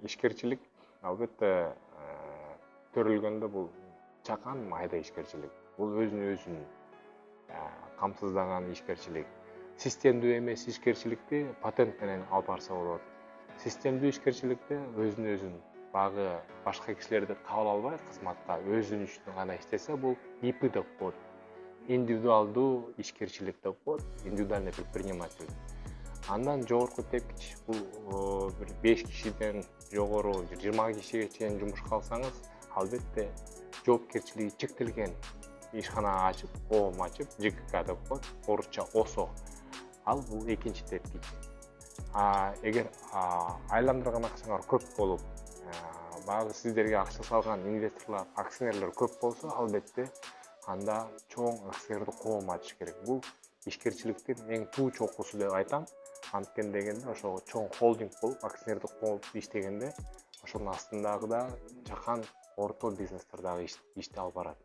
ишкерчилик албетте төрөлгөндө бул чакан майда ишкерчилик. Бул өзүн камсыздаган ишкерчилик. Системдүү эмес ишкерчиликти патент менен алып барса болот. Системдүү ишкерчиликте өзүн багы башка кишилерди кабыл албай кызматка өзүнүн ишин гана иштесе, бул ИП деп коет. Индивидуалдуу ишкерчилик деп коет, индивидуальный предприниматель. Андан жогорку тепкич бул бир 5 кишиден жогору 20 кишиге чейин жумушка алсаңыз, албетте жоопкерчилиги чектелген ишкана ачып, коом ачып, ЖКК деп коет, орусча ОСО. Ал бул экинчи тепкич. Эгер айландырган акчаңар көп болуп, багы сиздерге акча салган инвесторлор, акционерлер көп болсо, албетте анда чоң акционердик коом ачыш керек. Бул ишкерчиликтин эң туу чокусу деп айтам. Анткени дегенде ошо чоң холдинг болуп, акционердик коом иштегенде, ошонун астындагы да жакан орто бизнестер дагы ишти алып барат.